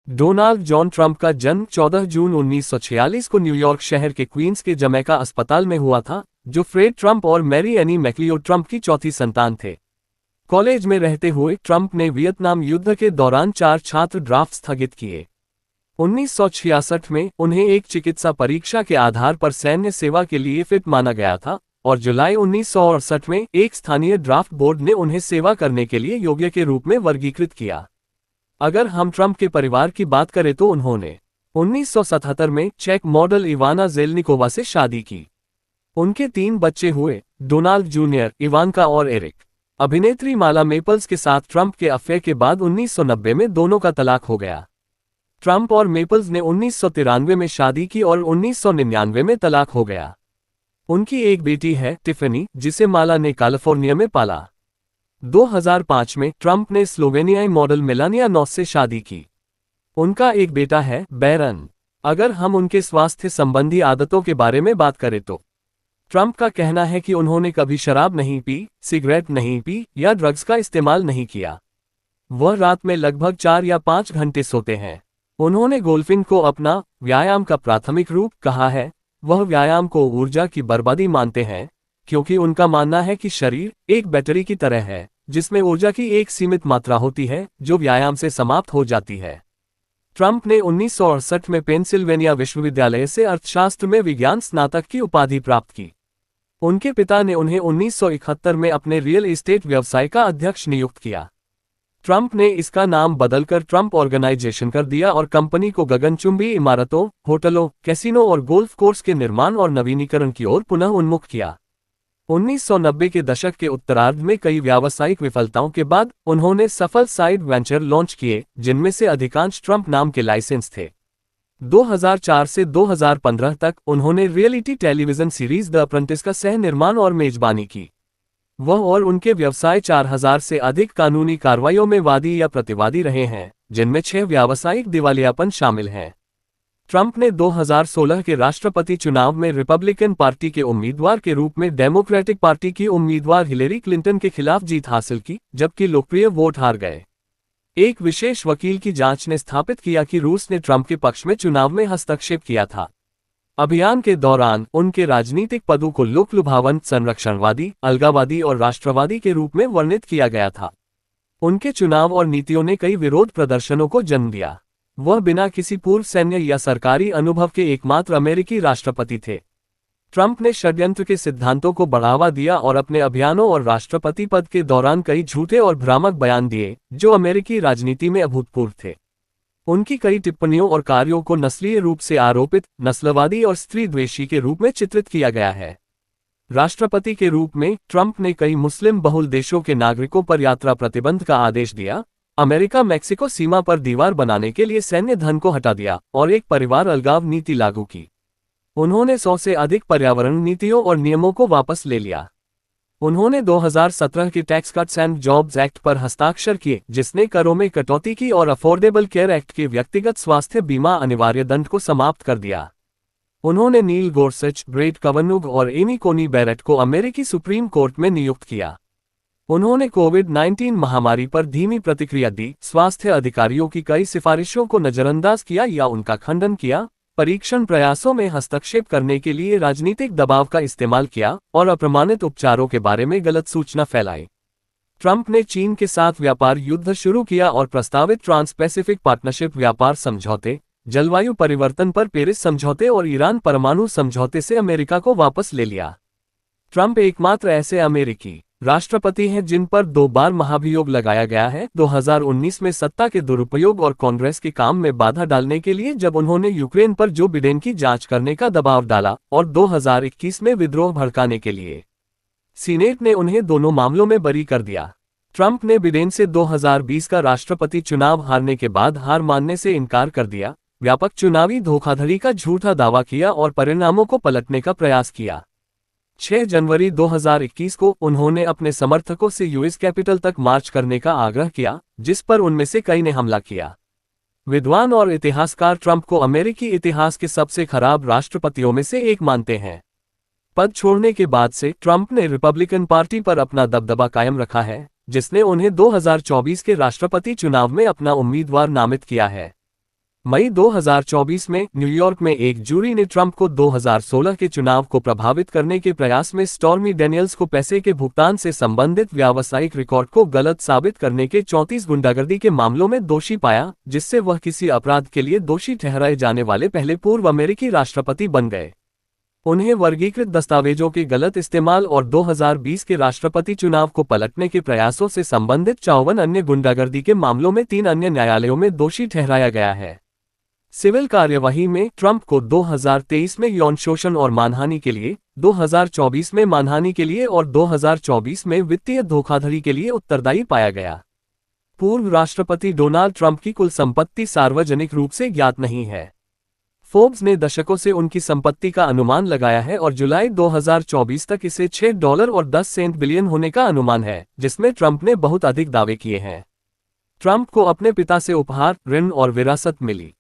Donald John Trump का जन्म 14 जून 1946 को न्यूयॉर्क शहर के क्वींस के जमैका अस्पताल में हुआ था, जो फ्रेड ट्रंप और मैरी एनी मैक्लियोड ट्रंप की चौथी संतान थे। कॉलेज में रहते हुए ट्रंप ने वियतनाम युद्ध के दौरान 4 छात्र ड्राफ्ट स्थगित किए। 1966 में उन्हें एक चिकित्सा परीक्षा के आधार पर सैन्य सेवा के लिए फिट माना गया था और जुलाई 1968 में एक स्थानीय ड्राफ्ट बोर्ड ने उन्हें सेवा करने के लिए योग्य के रूप में वर्गीकृत किया। अगर हम ट्रंप के परिवार की बात करें तो उन्होंने 1977 में चेक मॉडल इवाना जेलनिकोवा से शादी की। उनके 3 बच्चे हुए, डोनाल्ड जूनियर, इवानका और एरिक। अभिनेत्री माला मेपल्स के साथ ट्रंप के अफेयर के बाद 1990 में दोनों का तलाक हो गया। ट्रंप और मेपल्स ने 1993 में शादी की और 1999 में तलाक हो गया। उनकी एक बेटी है, टिफनी, जिसे माला ने कैलिफोर्निया में पाला। 2005 में ट्रंप ने स्लोवेनियाई मॉडल मेलानिया नॉस से शादी की। उनका एक बेटा है, बैरन। अगर हम उनके स्वास्थ्य संबंधी आदतों के बारे में बात करें तो ट्रंप का कहना है कि उन्होंने कभी शराब नहीं पी, सिगरेट नहीं पी या ड्रग्स का इस्तेमाल नहीं किया। वह रात में लगभग 4 या 5 घंटे सोते हैं। उन्होंने गोल्फिंग को अपना व्यायाम का प्राथमिक रूप कहा है। वह व्यायाम को ऊर्जा की बर्बादी मानते हैं, क्योंककि उनका मानना है कि शरीर एक बैटरी की तरह है, जिसमें ऊर्जा की एक सीमित मात्रा होती है, जो व्यायाम से समाप्त हो जाती है। ट्रंप ने 1968 में पेंसिल्वेनिया विश्वविद्यालय से अर्थशास्त्र में विज्ञान स्नातक की उपाधि प्राप्त की। उनके पिता ने उन्हें 1971 में अपने रियल एस्टेट व्यवसाय का अध्यक्ष नियुक्त किया। ट्रंप ने इसका नाम बदलकर ट्रंप ऑर्गेनाइजेशन कर दिया और कंपनी को गगनचुंबी इमारतों, होटलों, कैसीनो और गोल्फ कोर्स के निर्माण और नवीनीकरण की ओर पुनः उन्मुख किया। 1990 के दशक के उत्तरार्ध में कई व्यावसायिक विफलताओं के बाद उन्होंने सफल साइड वेंचर लॉन्च किए, जिनमें से अधिकांश ट्रंप नाम के लाइसेंस थे। 2004 से 2015 तक उन्होंने reality television series the apprentice का सह निर्माण और मेजबानी की। वह और उनके व्यवसाय 4000 से अधिक कानूनी कार्रवाइयों में वादी या प्रतिवादी रहे हैं, जिनमें 6 व्यावसायिक दिवालियापन शामिल हैं। ट्रंप ने 2016 के राष्ट्रपति चुनाव में रिपब्लिकन पार्टी के उम्मीदवार के रूप में डेमोक्रेटिक पार्टी की उम्मीदवार हिलेरी क्लिंटन के खिलाफ जीत हासिल की, जबकि लोकप्रिय वोट हार गए। एक विशेष वकील की जांच ने स्थापित किया कि रूस ने ट्रंप के पक्ष में चुनाव में हस्तक्षेप किया था। अभियान के दौरान उनके राजनीतिक पदों को लोकलुभावन, संरक्षणवादी, अलगाववादी और राष्ट्रवादी के रूप में वर्णित किया गया था। उनके चुनाव और नीतियों ने कई विरोध प्रदर्शनों को जन्म दिया। वह बिना किसी पूर्व सैन्य या सरकारी अनुभव के एकमात्र अमेरिकी राष्ट्रपति थे। ट्रंप ने षड्यंत्र के सिद्धांतों को बढ़ावा दिया और अपने अभियानों और राष्ट्रपति पद के दौरान कई झूठे और भ्रामक बयान दिए, जो अमेरिकी राजनीति में अभूतपूर्व थे। उनकी कई टिप्पणियों और कार्यों को नस्लीय रूप से आरोपित, नस्लवादी और स्त्री द्वेषी के रूप में चित्रित किया गया है। राष्ट्रपति के रूप में ट्रंप ने कई मुस्लिम बहुल देशों के नागरिकों पर यात्रा प्रतिबंध का आदेश दिया, अमेरिका मैक्सिको सीमा पर दीवार बनाने के लिए सैन्य धन को हटा दिया और एक परिवार अलगाव नीति लागू की। उन्होंने 100 से अधिक पर्यावरण नीतियों और नियमों को वापस ले लिया। उन्होंने 2017 के tax cuts and jobs act पर हस्ताक्षर किए, जिसने करों में कटौती की और अफोर्डेबल केयर एक्ट के व्यक्तिगत स्वास्थ्य बीमा अनिवार्य दंड को समाप्त कर दिया। उन्होंने नील गोरसच, ब्रेट कवनुग और एमी कोनी बैरेट को अमेरिकी सुप्रीम कोर्ट में नियुक्त किया। उन्होंने कोविड-19 महामारी पर धीमी प्रतिक्रिया दी, स्वास्थ्य अधिकारियों की कई सिफारिशों को नजरअंदाज किया या उनका खंडन किया, परीक्षण प्रयासों में हस्तक्षेप करने के लिए राजनीतिक दबाव का इस्तेमाल किया और अप्रमाणित उपचारों के बारे में गलत सूचना फैलाई। ट्रंप ने चीन के साथ व्यापार युद्ध शुरू किया और प्रस्तावित ट्रांस पैसिफिक पार्टनरशिप व्यापार समझौते, जलवायु परिवर्तन पर पेरिस समझौते और ईरान परमाणु समझौते से अमेरिका को वापस ले लिया। ट्रंप एकमात्र ऐसे अमेरिकी राष्ट्रपति हैं जिन पर 2 बार महाभियोग लगाया गया है, 2019 में सत्ता के दुरुपयोग और कांग्रेस के काम में बाधा डालने के लिए जब उन्होंने यूक्रेन पर जो बिडेन की जांच करने का दबाव डाला, और 2021 में विद्रोह भड़काने के लिए। सीनेट ने उन्हें दोनों मामलों में बरी कर दिया। ट्रंप ने बिडेन से 2020 का राष्ट्रपति चुनाव हारने के बाद हार मानने से इनकार कर दिया, व्यापक चुनावी धोखाधड़ी का झूठा दावा किया और परिणामों को पलटने का प्रयास किया। 6 जनवरी 2021 को उन्होंने अपने समर्थकों से यूएस कैपिटल तक मार्च करने का आग्रह किया, जिस पर उनमें से कई ने हमला किया। विद्वान और इतिहासकार ट्रंप को अमेरिकी इतिहास के सबसे खराब राष्ट्रपतियों में से एक मानते हैं। पद छोड़ने के बाद से ट्रंप ने रिपब्लिकन पार्टी पर अपना दबदबा कायम रखा है, जिसने उन्हें 2024 के राष्ट्रपति चुनाव में अपना उम्मीदवार नामित किया है। मई 2024 में न्यूयॉर्क में एक जूरी ने ट्रंप को 2016 के चुनाव को प्रभावित करने के प्रयास में स्टॉर्मी डैनियल्स को पैसे के भुगतान से संबंधित व्यावसायिक रिकॉर्ड को गलत साबित करने के 34 गुंडागर्दी के मामलों में दोषी पाया, जिससे वह किसी अपराध के लिए दोषी ठहराए जाने वाले पहले पूर्व अमेरिकी राष्ट्रपति बन गए। उन्हें वर्गीकृत दस्तावेजों के गलत इस्तेमाल और 2020 के राष्ट्रपति चुनाव को पलटने के प्रयासों से संबंधित 54 अन्य गुंडागर्दी के मामलों में 3 अन्य न्यायालयों में दोषी ठहराया गया है। सिविल कार्यवाही में ट्रंप को 2023 में यौन शोषण और मानहानि के लिए, 2024 में मानहानि के लिए और 2024 में वित्तीय धोखाधड़ी के लिए उत्तरदायी पाया गया। पूर्व राष्ट्रपति डोनाल्ड ट्रंप की कुल संपत्ति सार्वजनिक रूप से ज्ञात नहीं है। फोर्ब्स ने दशकों से उनकी संपत्ति का अनुमान लगाया है और जुलाई 2024 तक इसे $6.10 बिलियन होने का अनुमान है, जिसमें ट्रंप ने बहुत अधिक दावे किए हैं। ट्रंप को अपने पिता से उपहार, ऋण और विरासत मिली।